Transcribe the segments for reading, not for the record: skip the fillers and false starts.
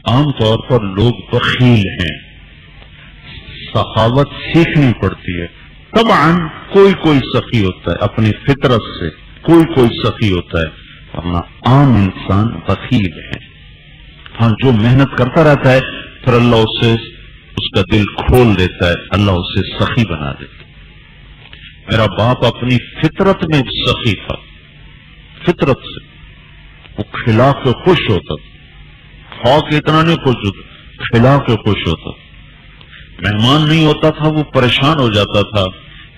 عام طور پر لوگ بخیل ہیں، سخاوت سیکھنی پڑتی ہے. طبعا کوئی سخی ہوتا ہے اپنی فطرت سے، کوئی سخی ہوتا ہے، ورنہ عام انسان بخیل ہے. ہاں جو محنت کرتا رہتا ہے پھر اللہ اسے اس کا دل کھول دیتا ہے، اللہ اسے سخی بنا دیتا ہے. میرا باپ اپنی فطرت میں سخی تھا، فطرت سے وہ کھلا کے خوش ہوتا تھا، کھا کے اتنا نہیں خوش ہوتا، کھلا کے خوش ہوتا. مہمان نہیں ہوتا تھا وہ پریشان ہو جاتا تھا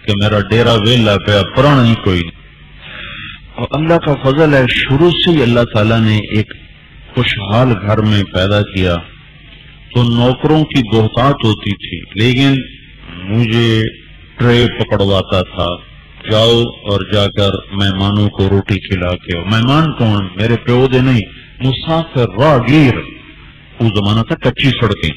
کہ میرا ڈیرا ویلا پیا، پرانا نہیں کوئی نہیں. اور اللہ کا فضل ہے، شروع سے ہی اللہ تعالیٰ نے ایک خوشحال گھر میں پیدا کیا. تو نوکروں کی بہتات ہوتی تھی، لیکن مجھے ٹرے پکڑواتا تھا، جاؤ اور جا کر مہمانوں کو روٹی کھلا کے. مہمان کون؟ میرے پیودے نہیں، مسافر راگیر. وہ زمانہ تھا کچی سڑکیں،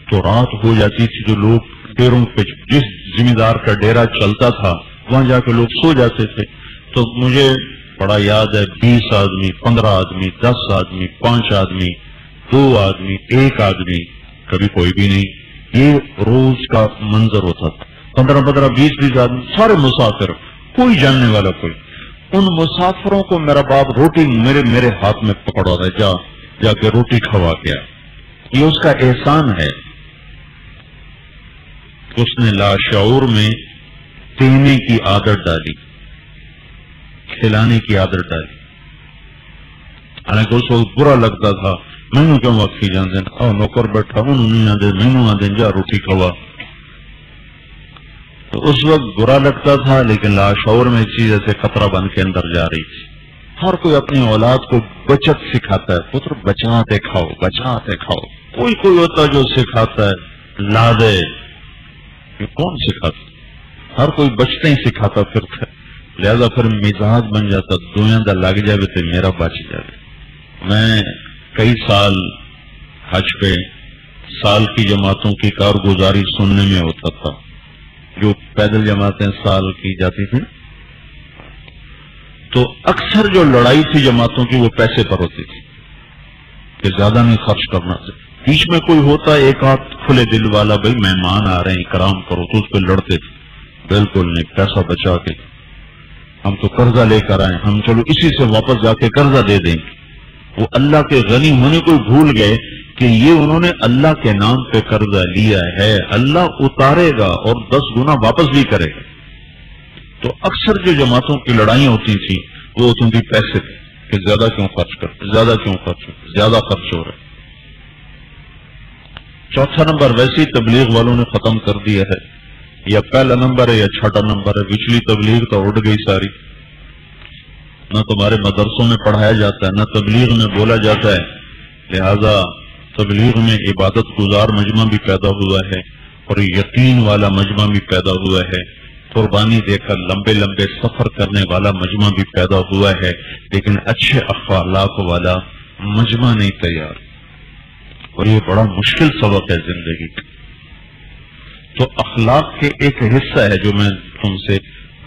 تو رات ہو جاتی تھی جو لوگ ڈیروں پہ، جس ذمہ دار کا ڈیرا چلتا تھا وہاں جا کے لوگ سو جاتے تھے. تو مجھے بڑا یاد ہے 20 آدمی، 15 آدمی، 10 آدمی، 5 آدمی، 2 آدمی، 1 آدمی، کبھی کوئی بھی نہیں. یہ روز کا منظر ہوتا تھا. 15 20 آدمی سارے مسافر، کوئی جاننے والا کوئی. ان مسافروں کو میرا باپ روٹی میرے ہاتھ میں پکڑا رہا، جا کے روٹی کھوا کے. یہ اس کا احسان ہے. اس نے لاشعور میں پینے کی عادت ڈالی، کھلانے کی عادت ڈالی. حالانکہ اس وقت برا لگتا تھا، مینو کیوں وقت جان دیں، اور نوکر بیٹھا انہوں نہیں آدھے، مینو آدھے جا روٹی کھوا. تو اس وقت برا لگتا تھا، لیکن لاشعور میں چیز ایسے خطرہ بن کے اندر جا رہی تھی. ہر کوئی اپنی اولاد کو بچت سکھاتا ہے، پتر بچاتے کھاؤ، بچاتے کھاؤ. کوئی ہوتا جو سکھاتا ہے لا دے، یہ کون سکھاتا؟ ہر کوئی بچتے ہی سکھاتا پھرتا ہے. لہذا پھر مزاج بن جاتا، دنیا دا لگ جائے تو میرا بچ جائے. میں کئی سال حج پہ سال کی جماعتوں کی کارگزاری سننے میں ہوتا تھا، جو پیدل جماعتیں سال کی جاتی تھیں. تو اکثر جو لڑائی تھی جماعتوں کی وہ پیسے پر ہوتی تھی کہ زیادہ نہیں خرچ کرنا تھا. بیچ میں کوئی ہوتا ایک آدھ کھلے دل والا، بھائی مہمان آ رہے ہیں اکرام کرو، تو اس پہ لڑتے تھے. بالکل نہیں، پیسہ بچا کے ہم تو قرضہ لے کر آئے، ہم چلو اسی سے واپس جا کے قرضہ دے دیں گے. وہ اللہ کے غنی ہونے کو بھول گئے کہ یہ انہوں نے اللہ کے نام پہ قرضہ لیا ہے، اللہ اتارے گا اور 10 گنا واپس بھی کرے گا. تو اکثر جو جماعتوں کی لڑائیاں ہوتی تھی وہ ہوتی تھی پیسے پہ، کہ زیادہ کیوں خرچ کرتے، زیادہ کیوں خرچ کرتے، زیادہ خرچ ہو رہا ہے. چوتھا نمبر ویسی تبلیغ والوں نے ختم کر دیا ہے، یا پہلا نمبر ہے یا چھٹا نمبر ہے. پچھلی تبلیغ تو اڑ گئی ساری، نہ تمہارے مدرسوں میں پڑھایا جاتا ہے، نہ تبلیغ میں بولا جاتا ہے. لہذا تبلیغ میں عبادت گزار مجمع بھی پیدا ہوا ہے اور یقین والا مجمع بھی پیدا ہوا ہے. قربانی دے کر لمبے لمبے سفر کرنے والا مجمع بھی پیدا ہوا ہے، لیکن اچھے اخلاق والا مجمع نہیں تیار. اور یہ بڑا مشکل سبق ہے زندگی کا. تو اخلاق کے ایک حصہ ہے جو میں تم سے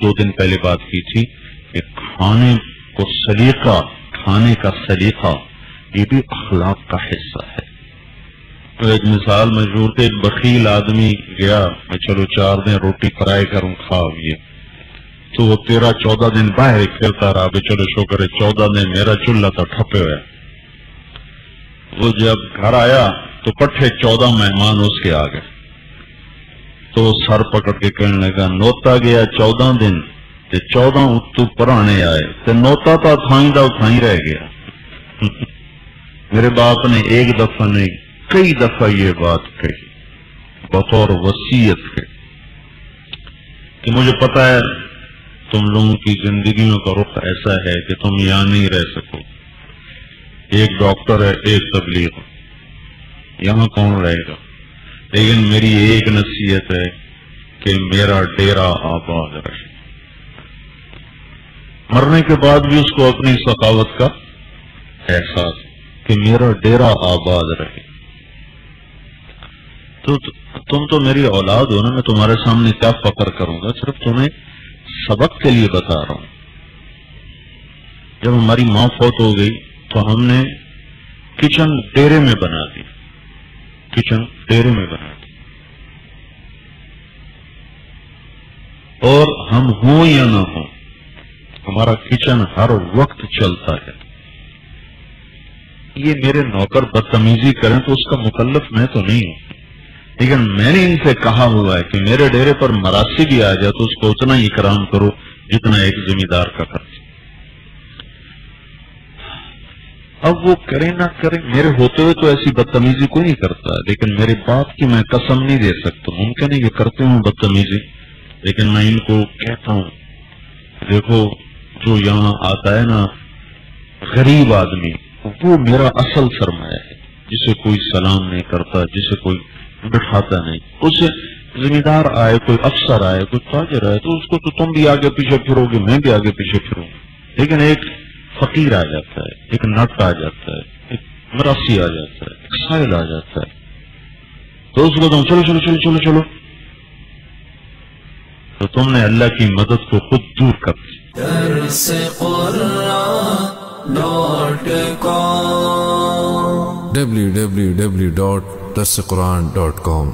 2 دن پہلے بات کی تھی کہ کھانے کو سلیقہ، کھانے کا سلیقہ یہ بھی اخلاق کا حصہ ہے. تو ایک مثال مشہور تھے، ایک بخیل آدمی گیا، میں چلو 4 دن روٹی فرائے کروں کھا یہ. تو وہ 13-14 دن باہر کھیلتا رہا، بے چلو شکر ہے 14 دن میرا چولہا تھا ٹھپے ہوئے. وہ جب گھر آیا تو کٹھے 14 مہمان اس کے آ گئے. تو سر پکڑ کے کہنے لگا، نوتا گیا 14 دن تے 14 اتو پرانے آئے تے نوتا تا تھائیں دا تھائیں رہ گیا. میرے باپ نے ایک دفعہ نہیں کئی دفعہ یہ بات کہی بطور وصیت کے کہ مجھے پتا ہے تم لوگوں کی زندگیوں کا رخ ایسا ہے کہ تم یہاں نہیں رہ سکو. ایک ڈاکٹر ہے، ایک تبلیغ، یہاں کون رہے گا؟ لیکن میری ایک نصیحت ہے کہ میرا ڈیرا آباد رہے. مرنے کے بعد بھی اس کو اپنی سخاوت کا احساس کہ میرا ڈیرا آباد رہے. تو تم تو میری اولاد ہو نا، میں تمہارے سامنے کیا فخر کروں گا، صرف تمہیں سبق کے لیے بتا رہا ہوں. جب ہماری ماں فوت ہو گئی تو ہم نے کچن ڈیرے میں بنا دی. کچن ڈیرے میں بنا دی، اور ہم ہوں یا نہ ہوں ہمارا کچن ہر وقت چلتا ہے. یہ میرے نوکر بدتمیزی کریں تو اس کا مکلف میں تو نہیں ہوں، لیکن میں نے ان سے کہا ہوا ہے کہ میرے ڈیرے پر مراسی بھی آ جائے تو اس کو اتنا ہی اکرام کرو جتنا ایک زمیندار کا کرتے. اب وہ کریں نہ کریں، میرے ہوتے ہوئے تو ایسی بدتمیزی کوئی نہیں کرتا، لیکن میرے باپ کی میں قسم نہیں دے سکتا. ممکن ہے یہ کرتے ہوں بدتمیزی، لیکن میں ان کو کہتا ہوں دیکھو جو یہاں آتا ہے نا غریب آدمی، وہ میرا اصل سرمایہ ہے، جسے کوئی سلام نہیں کرتا، جسے کوئی بٹھاتا نہیں. اسے زمیندار آئے، کوئی افسر آئے، کوئی تاجر آئے تو اس کو تو تم بھی آگے پیچھے پھرو گے، میں بھی آگے پیچھے پھروں گا. لیکن ایک فقیر آ جاتا ہے، ایک نٹ آ جاتا ہے، ایک مراسی آ جاتا ہے، ایک سائل آ جاتا ہے، تو اس کو تم چلو چلو چلو چلو چلو، تو تم نے اللہ کی مدد کو خود دور کر دی. www.darsequran.com